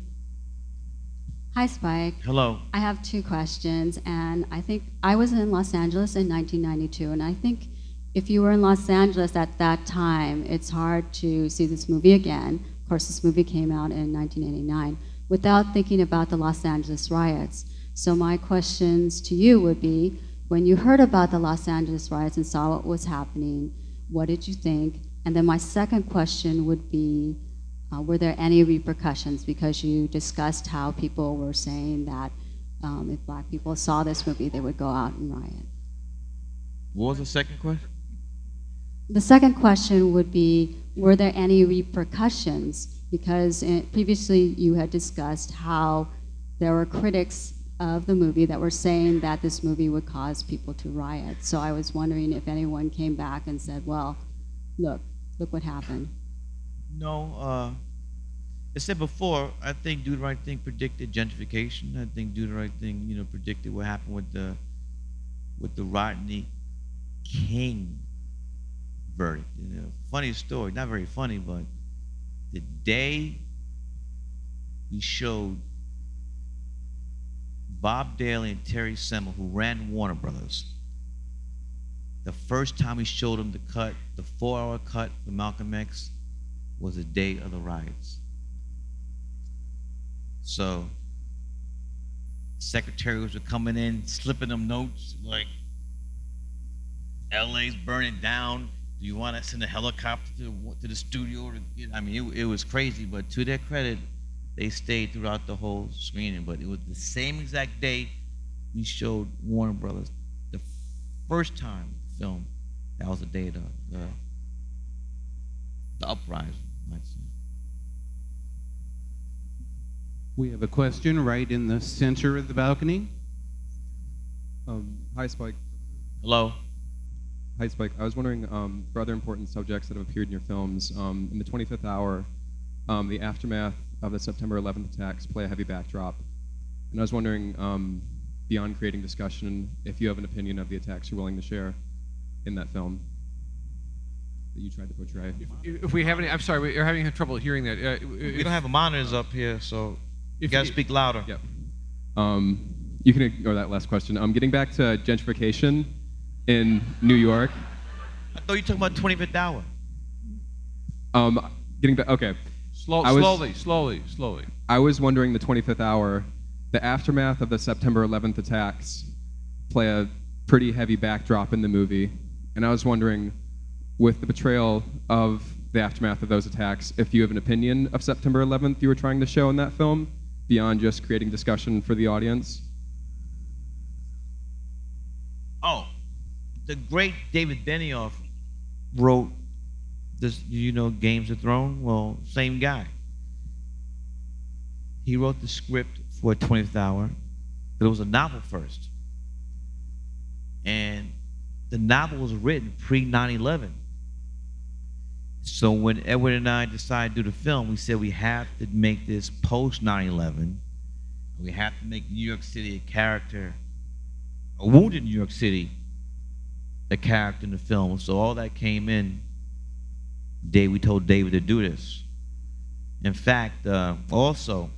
Hi, Spike. Hello. I have two questions, and I think I was in Los Angeles in 1992, and I think if you were in Los Angeles at that time, it's hard to see this movie again. Of course, this movie came out in 1989 without thinking about the Los Angeles riots. So my questions to you would be, when you heard about the Los Angeles riots and saw what was happening, what did you think? And then my second question would be, were there any repercussions? Because you discussed how people were saying that if black people saw this movie, they would go out and riot. What was the second question? The second question would be, were there any repercussions? Because previously you had discussed how there were critics of the movie that were saying that this movie would cause people to riot. So I was wondering if anyone came back and said, well, look what happened. No, I said before, I think Do the Right Thing predicted gentrification. I think Do the Right Thing, predicted what happened with the Rodney King verdict. You know, funny story, not very funny, but the day we showed Bob Daly and Terry Semel, who ran Warner Brothers, the first time we showed them the cut, the 4-hour cut for Malcolm X, was the day of the riots. So secretaries were coming in, slipping them notes like, LA's burning down. Do you want to send a helicopter to the studio? I mean, it was crazy, but to their credit, they stayed throughout the whole screening. But it was the same exact day we showed Warner Brothers the first time film. That was the day of the uprising, I'd say. We have a question right in the center of the balcony. Hi, Spike. Hello. Hi, Spike. I was wondering, for other important subjects that have appeared in your films, in the 25th hour, the aftermath of the September 11th attacks play a heavy backdrop. And I was wondering, beyond creating discussion, if you have an opinion of the attacks you're willing to share in that film that you tried to portray. If we have any, I'm sorry, we're having trouble hearing that. We don't have monitors up here, so you gotta speak louder. Yep. You can ignore that last question. Getting back to gentrification in New York. I thought you were talking about 25th hour. Getting back, okay. Slowly. I was wondering, the 25th hour, the aftermath of the September 11th attacks play a pretty heavy backdrop in the movie. And I was wondering, with the portrayal of the aftermath of those attacks, if you have an opinion of September 11th you were trying to show in that film, beyond just creating discussion for the audience. Oh, the great David Benioff wrote this, you know, Games of Thrones? Well, same guy. He wrote the script for 20th Hour, but it was a novel first. And the novel was written pre-9/11. So when Edward and I decided to do the film, we said we have to make this post-9/11. We have to make New York City a character, a wounded New York City, a character in the film. So all that came in. We told David to do this. In fact, also,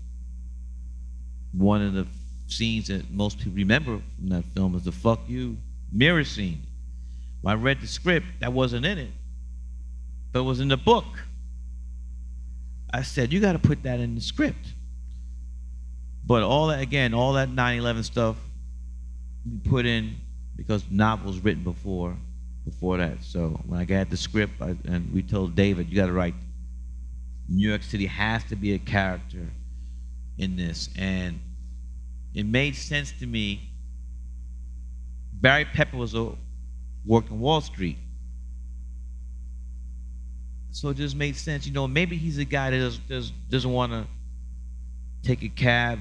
one of the scenes that most people remember from that film is the "fuck you" mirror scene. When I read the script, that wasn't in it, but it was in the book. I said, you got to put that in the script. But all that, again, all that 9/11 stuff we put in because the novel was written before that. So when I got the script, and we told David, you got to write, New York City has to be a character in this. And it made sense to me. Barry Pepper worked on Wall Street. So it just made sense. You know, maybe he's a guy that doesn't want to take a cab,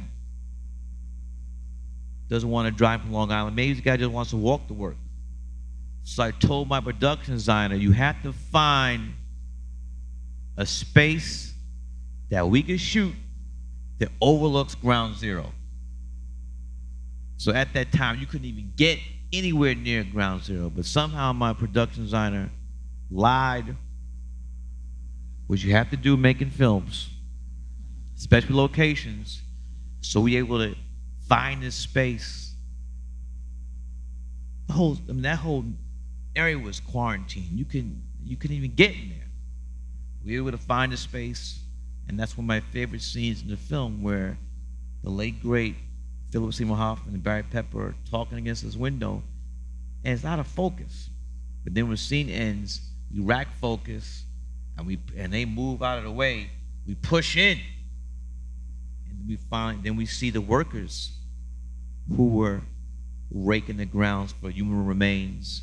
doesn't want to drive from Long Island. Maybe he's a guy that just wants to walk to work. So I told my production designer, you have to find a space that we can shoot that overlooks Ground Zero. So at that time, you couldn't even get anywhere near Ground Zero, but somehow my production designer lied, which you have to do making films, especially locations, so we were able to find this space. That whole area was quarantined. You couldn't even get in there. We were able to find a space, and that's one of my favorite scenes in the film, where the late great Philip Seymour Hoffman and Barry Pepper are talking against this window, and it's out of focus. But then when the scene ends, we rack focus, and they move out of the way. We push in, and then we see the workers who were raking the grounds for human remains,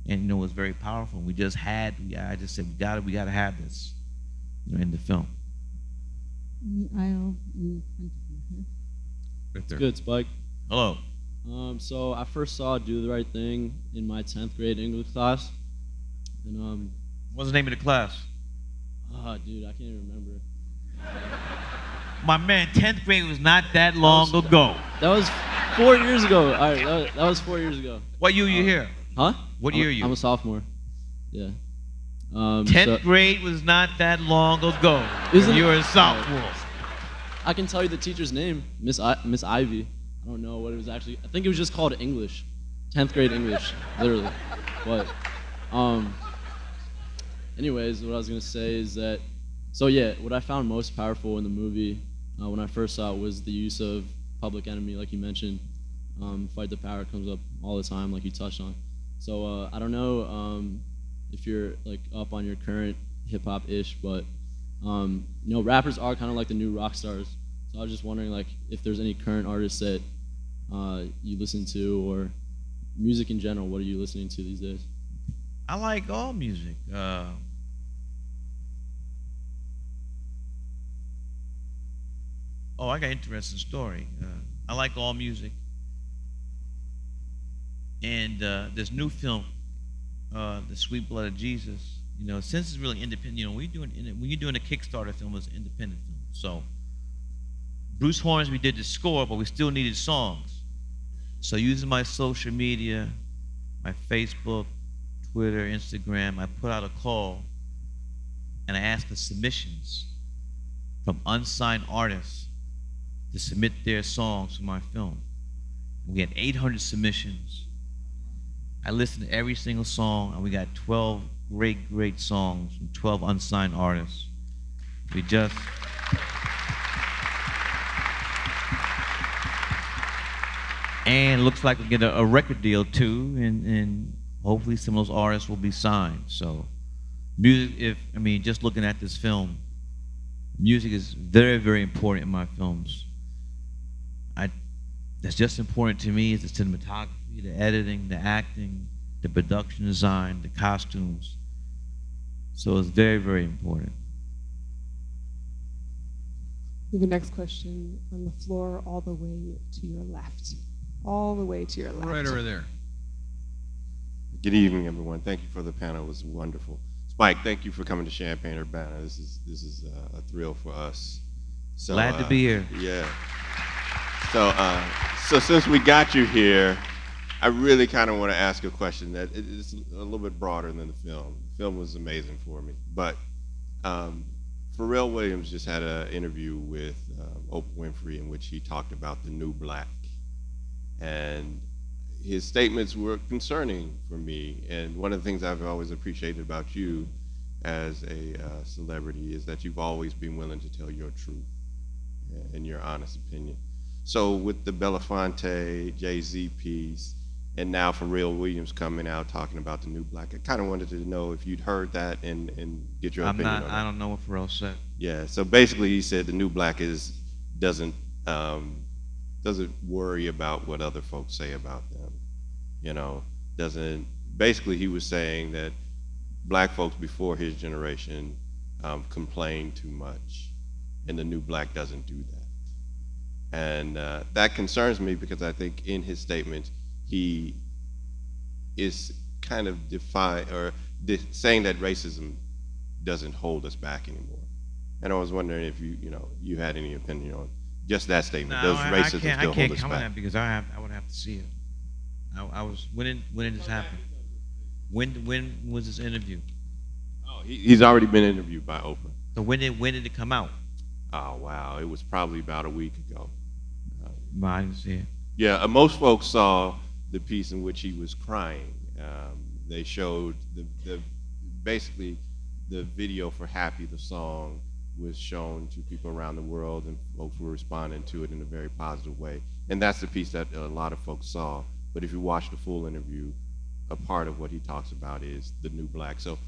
and you know, it was very powerful. I just said we gotta have this, you know, in the film. In the aisle in front of you here. Right there. Good, Spike. Hello. So I first saw Do the Right Thing in my 10th grade English class. And what's the name of the class? Dude, I can't even remember. My man, 10th grade was not that long ago. That was 4 years ago. All right, that was 4 years ago. What year you here? Huh? What year are you? I'm a sophomore. Yeah. 10th grade was not that long ago. Isn't You were it? a sophomore. I can tell you the teacher's name, Miss Ivy. I don't know what it was actually. I think it was just called English, 10th grade English, literally. But, anyways, what I was gonna say is that, so yeah, what I found most powerful in the movie when I first saw it was the use of Public Enemy, like you mentioned. Fight the Power comes up all the time, like you touched on. So I don't know if you're like up on your current hip hop ish, but you know, rappers are kind of like the new rock stars. So I was just wondering, like, if there's any current artists that you listen to, or music in general. What are you listening to these days? I like all music. I got an interesting story. I like all music. And this new film, The Sweet Blood of Jesus, you know, since it's really independent, you know, when you're doing a Kickstarter film, it's an independent film. So Bruce Hornsby did the score, but we still needed songs. So using my social media, my Facebook, Twitter, Instagram, I put out a call and I asked for submissions from unsigned artists to submit their songs for my film. We had 800 submissions. I listened to every single song, and we got 12 great songs from 12 unsigned artists. We just... And it looks like we'll get a record deal too, and hopefully some of those artists will be signed. So music, just looking at this film, music is very, very important in my films. That's just important to me is the cinematography, the editing, the acting, the production design, the costumes. So it's very, very important. We have a next question on the floor all the way to your left. All the way to your left. Right over there. Good evening, everyone. Thank you for the panel. It was wonderful. Spike, thank you for coming to Champaign-Urbana. This is a thrill for us. So, Glad to be here. Yeah. So since we got you here, I really kind of want to ask a question that is a little bit broader than the film. The film was amazing for me, but Pharrell Williams just had an interview with Oprah Winfrey in which he talked about the new black, and his statements were concerning for me. And one of the things I've always appreciated about you as a celebrity is that you've always been willing to tell your truth and your honest opinion. So with the Belafonte, Jay-Z piece, and now Pharrell Williams coming out talking about the new black, I kind of wanted to know if you'd heard that and get your opinion on that. I don't know what Pharrell said. Yeah, so basically he said the new black doesn't worry about what other folks say about them. You know, basically he was saying that black folks before his generation complained too much, and the new black doesn't do that. And that concerns me because I think in his statement he is kind of saying that racism doesn't hold us back anymore. And I was wondering if you had any opinion on just that statement. No, Does racism still hold us back? I can't comment on that because I would have to see it. When did this happen? When was this interview? Oh, he's already been interviewed by Oprah. So when did it come out? Oh wow, it was probably about a week ago. I didn't see it. Yeah, most folks saw the piece in which he was crying. They showed basically the video for "Happy," the song, was shown to people around the world, and folks were responding to it in a very positive way. And that's the piece that a lot of folks saw. But if you watch the full interview, a part of what he talks about is the new black. So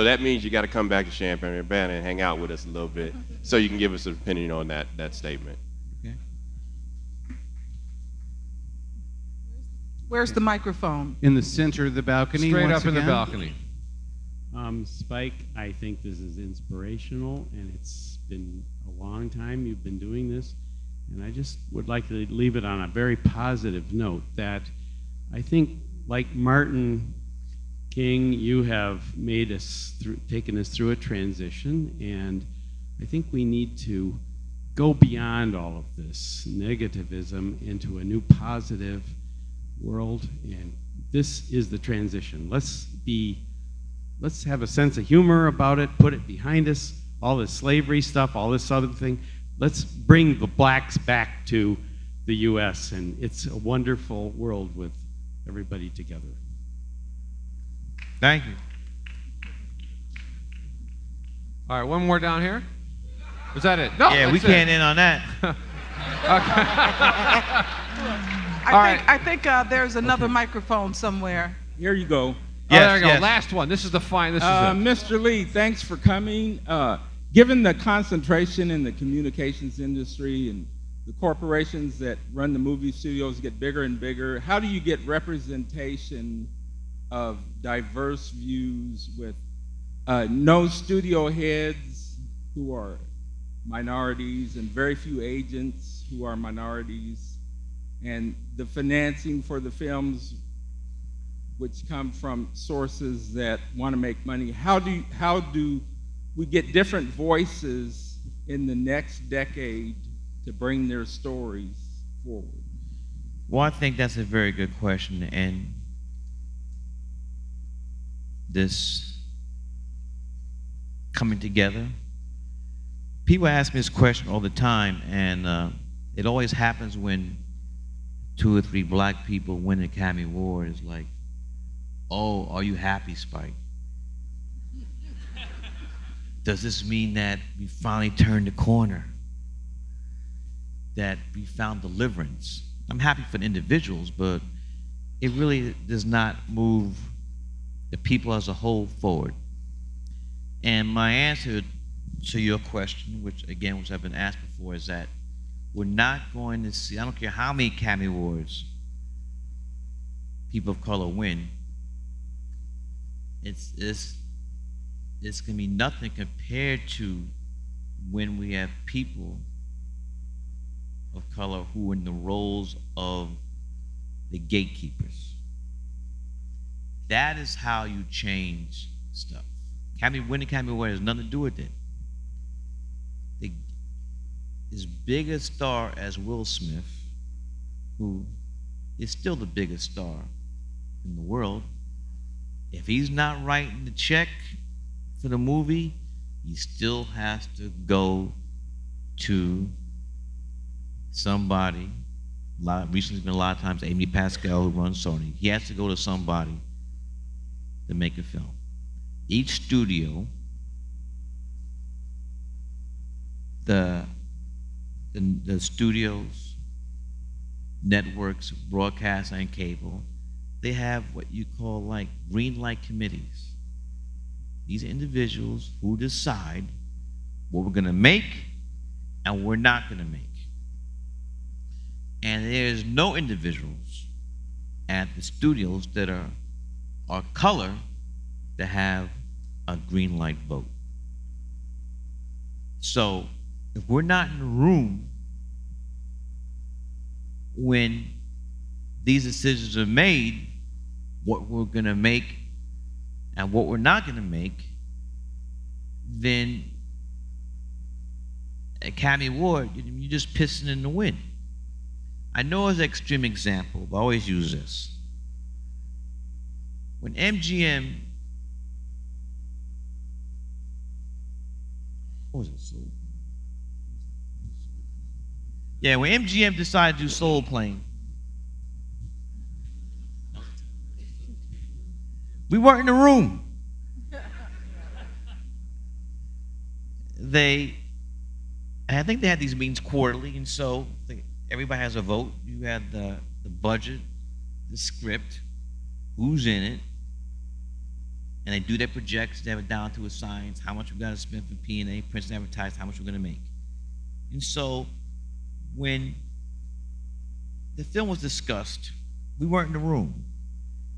that means you got to come back to Champaign-Urbana and hang out with us a little bit, so you can give us an opinion on that statement. Okay. Where's the microphone? In the center of the balcony. Straight once up in the again. balcony. Spike, I think this is inspirational, and it's been a long time you've been doing this, and I just would like to leave it on a very positive note that I think, like Martin King, you have taken us through a transition, and I think we need to go beyond all of this negativism into a new positive world, and this is the transition. Let's be let's have a sense of humor about it, put it behind us, all this slavery stuff, all this other thing. Let's bring the blacks back to the U.S., and it's a wonderful world with everybody together. Thank you. All right, one more down here. Was that it? No. Yeah, we can't end on that. I think there's another microphone somewhere. Here you go. Yes, there you go. Last one. This is the fine. This is it. Mr. Lee, thanks for coming. Given the concentration in the communications industry and the corporations that run the movie studios get bigger and bigger, how do you get representation of diverse views with no studio heads who are minorities and very few agents who are minorities, and the financing for the films which come from sources that want to make money? How do we get different voices in the next decade to bring their stories forward? Well, I think that's a very good question, and this coming together. People ask me this question all the time, and it always happens when 2 or 3 black people win an Academy Award. It's like, oh, are you happy, Spike? Does this mean that we finally turned the corner? That we found deliverance? I'm happy for the individuals, but it really does not move the people as a whole forward. And my answer to your question, which I've been asked before, is that we're not going to see, I don't care how many Academy Awards people of color win, it's going to be nothing compared to when we have people of color who are in the roles of the gatekeepers. That is how you change stuff. Winning Academy Award has nothing to do with it. As big a star as Will Smith, who is still the biggest star in the world, if he's not writing the check for the movie, he still has to go to somebody. Recently, it's been a lot of times Amy Pascal, who runs Sony. He has to go to somebody to make a film. Each studio, the studios, networks, broadcast, and cable, they have what you call like green light committees. These are individuals who decide what we're going to make and what we're not going to make. And there's no individuals at the studios that are color that have a green light vote. So if we're not in the room when these decisions are made, what we're going to make and what we're not going to make, then Academy Award, you're just pissing in the wind. I know it's an extreme example, but I always use this. When MGM, what was it? Yeah, when MGM decided to do Soul Plane, we weren't in the room. I think they had these meetings quarterly, and so everybody has a vote. You had the budget, the script, who's in it, and they do their projections. They have it down to a science, how much we got to spend for P&A, print and advertise, how much we're going to make. And so when the film was discussed, we weren't in the room.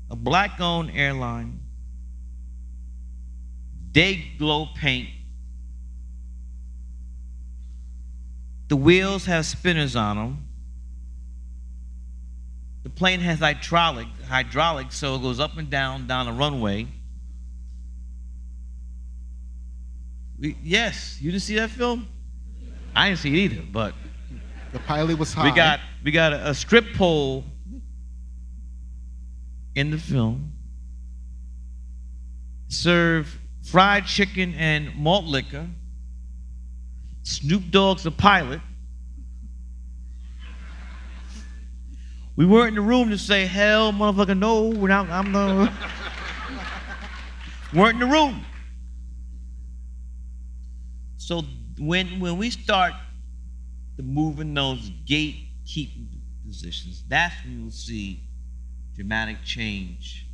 A black-owned airline, day glow paint. The wheels have spinners on them. The plane has hydraulics, so it goes up and down the runway. Yes, you didn't see that film? I didn't see it either, but the pilot was high. We got a strip pole in the film. serve fried chicken and malt liquor. Snoop Dogg's the pilot. We weren't in the room to say, hell, motherfucker, no, I'm the... weren't in the room. So when we start to move in those gatekeeping positions, that's when you'll see dramatic change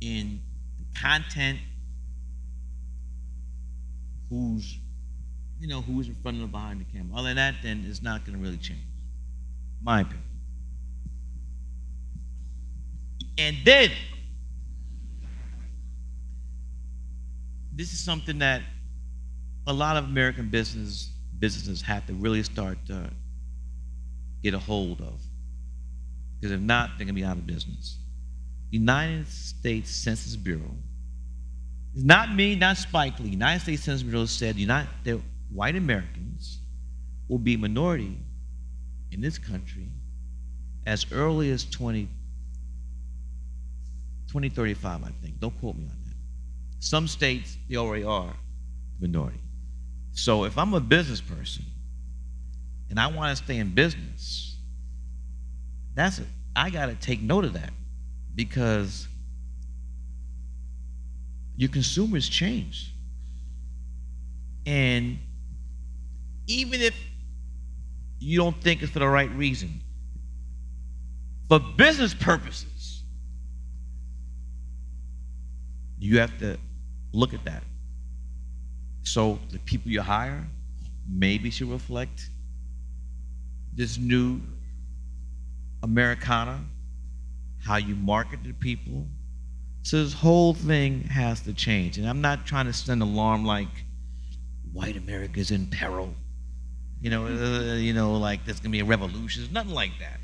in the content, who's in front and behind the camera. Other than that, then it's not going to really change. My opinion. And then, this is something that a lot of American businesses have to really start to get a hold of. Because if not, they're going to be out of business. The United States Census Bureau, it's not me, not Spike Lee. The United States Census Bureau said that white Americans will be a minority in this country as early as 2035, I think. Don't quote me on that. Some states, they already are the minority. So if I'm a business person and I want to stay in business, I got to take note of that, because your consumers change. And even if you don't think it's for the right reason, for business purposes, you have to look at that. So the people you hire maybe should reflect this new Americana, how you market to people. So this whole thing has to change. And I'm not trying to send an alarm like white America's in peril. Like there's gonna be a revolution. It's nothing like that.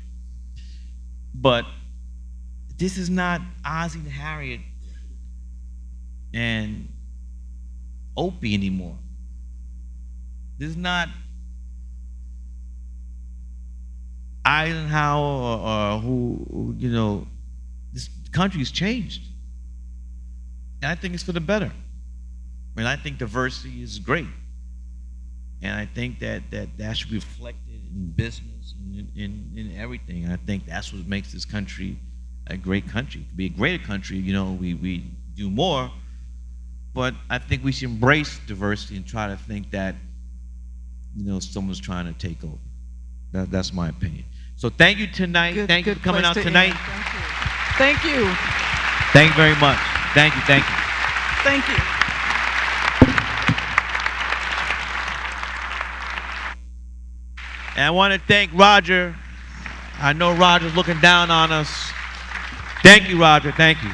But this is not Ozzie and Harriet and Opie anymore. This is not Eisenhower or who, this country's changed. And I think it's for the better. I mean, I think diversity is great. And I think that should be reflected in business and in everything. And I think that's what makes this country a great country. To be a greater country, we do more. But I think we should embrace diversity and try to think that, someone's trying to take over. That's my opinion. So thank you tonight. Thank you for coming out tonight. Thank you. Thank you very much. Thank you. Thank you. And I want to thank Roger. I know Roger's looking down on us. Thank you, Roger. Thank you.